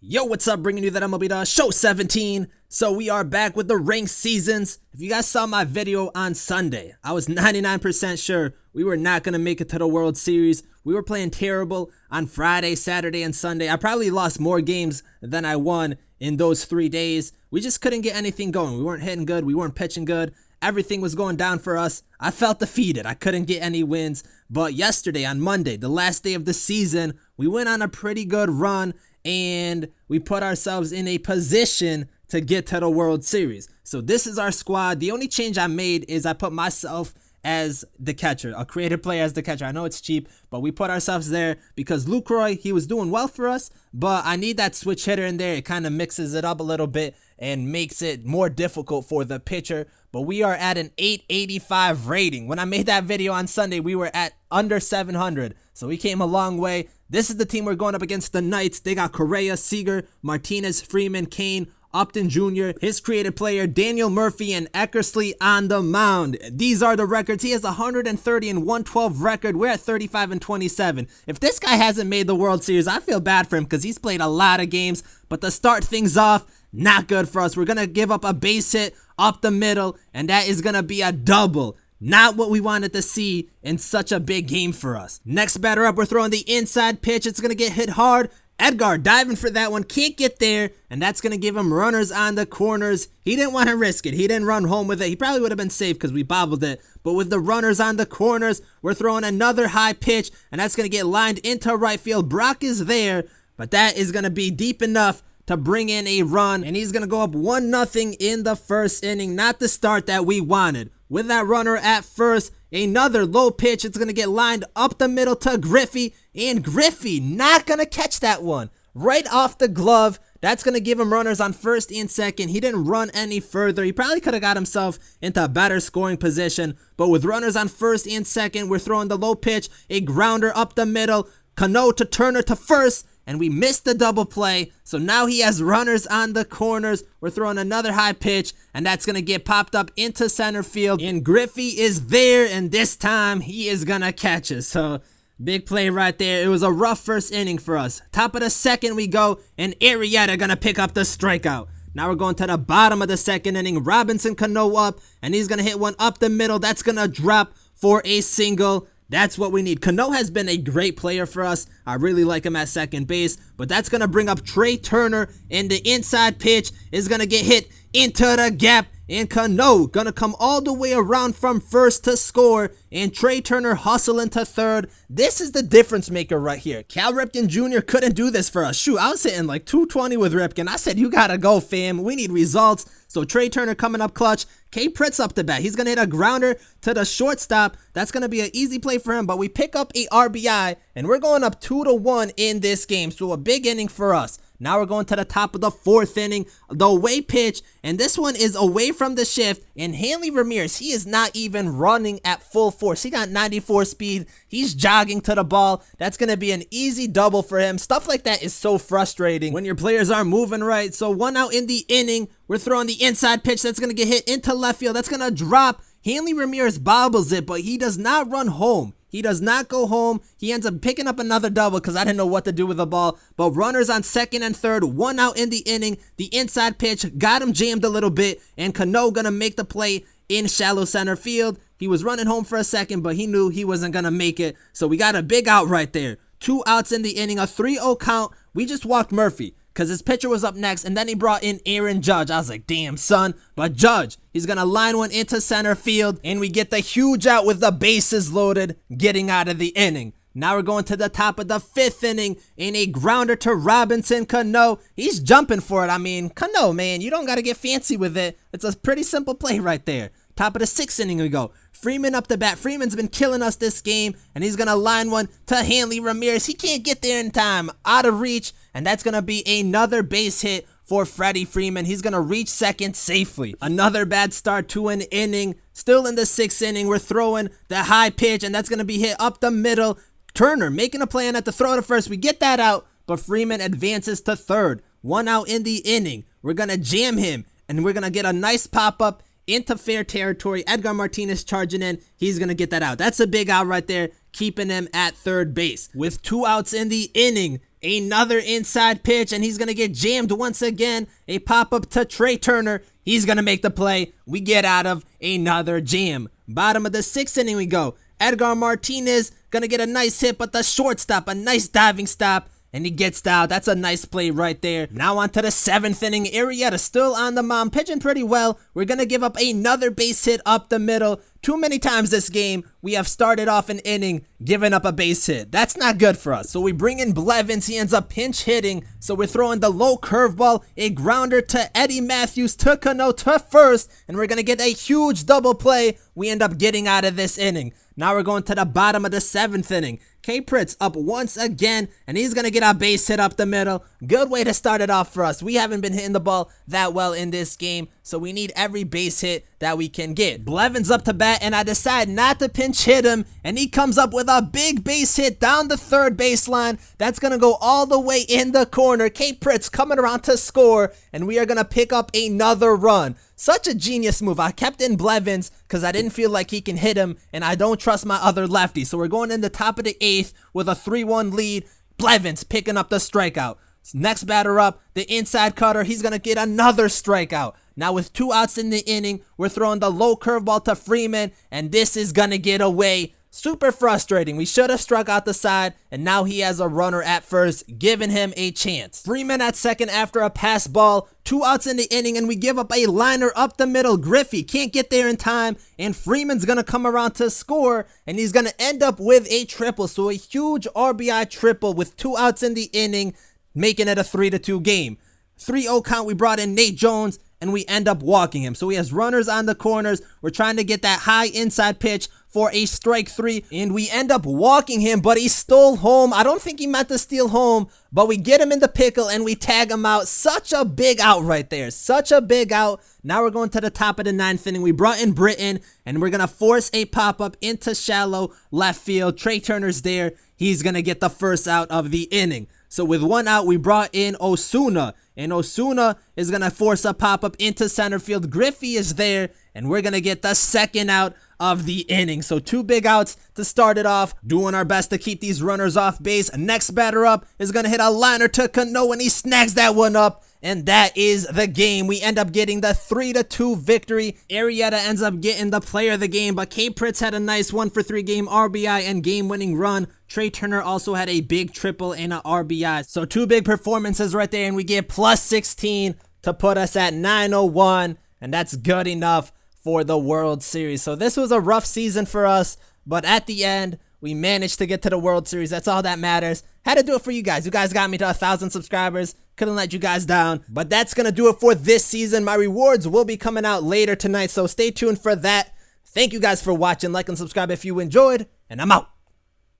Yo, what's up? Bringing you that MLB Show 17. So we are back with the ranked seasons. If you guys saw my video on Sunday, I was 99% sure we were not going to make it to the World Series. We were playing terrible on Friday, Saturday, and Sunday. I probably lost more games than I won in those 3 days. We just couldn't get anything going. We weren't hitting good. We weren't pitching good. Everything was going down for us. I felt defeated. I couldn't get any wins. But yesterday, on Monday, the last day of the season, we went on a pretty good run and we put ourselves in a position to get to the World Series. So this is our squad. The only change I made is I put myself as the catcher, a creative player as the catcher. I know it's cheap, but we put ourselves there because Lucroy, he was doing well for us, but I need that switch hitter in there. It kind of mixes it up a little bit and makes it more difficult for the pitcher. But we are at an 885 rating. When I made that video on Sunday, we were at under 700. So we came a long way. This is the team we're going up against, the Knights. They got Correa, Seager, Martinez, Freeman, Kane, Upton Jr., his creative player, Daniel Murphy, and Eckersley on the mound. These are the records. He has 130 and 112 record. We're at 35 and 27. If this guy hasn't made the World Series, I feel bad for him because he's played a lot of games. But to start things off, not good for us. We're going to give up a base hit up the middle, and that is going to be a double. Not what we wanted to see in such a big game for us. Next batter up, we're throwing the inside pitch. It's going to get hit hard. Edgar diving for that one, can't get there, and that's going to give him runners on the corners. He didn't want to risk it. He didn't run home with it. He probably would have been safe because we bobbled it. But with the runners on the corners, we're throwing another high pitch, and that's going to get lined into right field. Brock is there, but that is going to be deep enough to bring in a run, and he's going to go up 1-0 in the first inning. Not the start that we wanted. With that runner at first, another low pitch. It's going to get lined up the middle to Griffey, and Griffey not going to catch that one. Right off the glove. That's going to give him runners on first and second. He didn't run any further. He probably could have got himself into a better scoring position, but with runners on first and second, we're throwing the low pitch, a grounder up the middle, Cano to Turner to first, and we missed the double play. So now he has runners on the corners. We're throwing another high pitch, and that's going to get popped up into center field. And Griffey is there, and this time he is going to catch it. So big play right there. It was a rough first inning for us. Top of the second we go, and Arrieta going to pick up the strikeout. Now we're going to the bottom of the second inning. Robinson Cano up, and he's going to hit one up the middle. That's going to drop for a single. That's what we need. Cano has been a great player for us. I really like him at second base, but that's going to bring up Trey Turner, and the inside pitch is going to get hit into the gap, and Cano going to come all the way around from first to score, and Trey Turner hustling to third. This is the difference maker right here. Cal Ripken Jr. couldn't do this for us. Shoot, I was hitting like 220 with Ripken. I said, you got to go, fam. We need results. So Trey Turner coming up clutch. K. Pritz up the bat. He's going to hit a grounder to the shortstop. That's going to be an easy play for him, but we pick up a RBI, and we're going up 2-1 in this game. So a big inning for us. Now we're going to the top of the fourth inning, the away pitch, and this one is away from the shift, and Hanley Ramirez, he is not even running at full force. He got 94 speed. He's jogging to the ball. That's going to be an easy double for him. Stuff like that is so frustrating when your players aren't moving right. So 1 out in the inning. We're throwing the inside pitch. That's going to get hit into left field. That's going to drop. Hanley Ramirez bobbles it, but he does not run home. He does not go home. He ends up picking up another double because I didn't know what to do with the ball. But runners on second and third, 1 out in the inning. The inside pitch got him jammed a little bit, and Cano going to make the play in shallow center field. He was running home for a second, but he knew he wasn't going to make it. So we got a big out right there. 2 outs in the inning, a 3-0 count. We just walked Murphy because his pitcher was up next, and then he brought in Aaron Judge. I was like, damn, son. But Judge, he's going to line one into center field, and we get the huge out with the bases loaded, getting out of the inning. Now we're going to the top of the fifth inning in a grounder to Robinson Cano. He's jumping for it. I mean, Cano, man, you don't got to get fancy with it. It's a pretty simple play right there. Top of the sixth inning we go. Freeman up the bat. Freeman's been killing us this game, and he's going to line one to Hanley Ramirez. He can't get there in time. Out of reach, and that's going to be another base hit for Freddie Freeman. He's going to reach second safely. Another bad start to an inning. Still in the sixth inning, we're throwing the high pitch, and that's going to be hit up the middle. Turner making a plan at the throw to first. We get that out, but Freeman advances to third. 1 out in the inning. We're going to jam him, and we're going to get a nice pop-up into fair territory. Edgar Martinez charging in. He's going to get that out. That's a big out right there, keeping him at third base. With 2 outs in the inning, Another inside pitch, and he's going to get jammed once again. A pop-up to Trey Turner. He's going to make the play. We get out of another jam. Bottom of the 6th inning we go. Edgar Martinez going to get a nice hit, but the shortstop, a nice diving stop. And he gets down. That's a nice play right there. Now on to the 7th inning. Arrieta still on the mound, pitching pretty well. We're going to give up another base hit up the middle. Too many times this game, we have started off an inning giving up a base hit. That's not good for us. So we bring in Blevins. He ends up pinch hitting. So we're throwing the low curveball, a grounder to Eddie Matthews to Cano to first. And we're going to get a huge double play. We end up getting out of this inning. Now we're going to the bottom of the 7th inning. K. Pritz up once again, and he's going to get a base hit up the middle. Good way to start it off for us. We haven't been hitting the ball that well in this game, so we need every base hit that we can get. Blevins up to bat, and I decide not to pinch hit him, and he comes up with a big base hit down the third baseline. That's going to go all the way in the corner. K. Pritz coming around to score, and we are going to pick up another run. Such a genius move. I kept in Blevins because I didn't feel like he can hit him, and I don't trust my other lefty. So we're going in the top of the 8th with a 3-1 lead. Blevins picking up the strikeout. Next batter up, the inside cutter. He's going to get another strikeout. Now with 2 outs in the inning, we're throwing the low curveball to Freeman, and this is going to get away. Super frustrating. We should have struck out the side, and now he has a runner at first, giving him a chance. Freeman at second after a pass ball. 2 outs in the inning, and we give up a liner up the middle. Griffey can't get there in time, and Freeman's going to come around to score, and he's going to end up with a triple. So a huge RBI triple with 2 outs in the inning, making it a 3-2 game. 3-0 count, we brought in Nate Jones, and we end up walking him. So he has runners on the corners. We're trying to get that high inside pitch for a strike 3, and we end up walking him, but he stole home. I don't think he meant to steal home, but we get him in the pickle and we tag him out. Such a big out right there. Such a big out. Now we're going to the top of the 9th inning. We brought in Britton, and we're going to force a pop-up into shallow left field. Trey Turner's there. He's going to get the first out of the inning. So with 1 out, we brought in Osuna, and Osuna is going to force a pop-up into center field. Griffey is there, and we're going to get the 2nd out of the inning. So 2 big outs to start it off, doing our best to keep these runners off base. Next batter up is going to hit a liner to Cano, and he snags that one up. And that is the game. We end up getting the 3-2 victory. Arrieta ends up getting the player of the game, but K. Pritz had a nice 1-for-3 game RBI and game-winning run. Trey Turner also had a big triple and an RBI. So 2 big performances right there, and we get plus 16 to put us at 901, and that's good enough for the World Series. So this was a rough season for us, but at the end, we managed to get to the World Series. That's all that matters. Had to do it for you guys. You guys got me to 1,000 subscribers. Couldn't let you guys down. But that's going to do it for this season. My rewards will be coming out later tonight, so stay tuned for that. Thank you guys for watching. Like and subscribe if you enjoyed, and I'm out.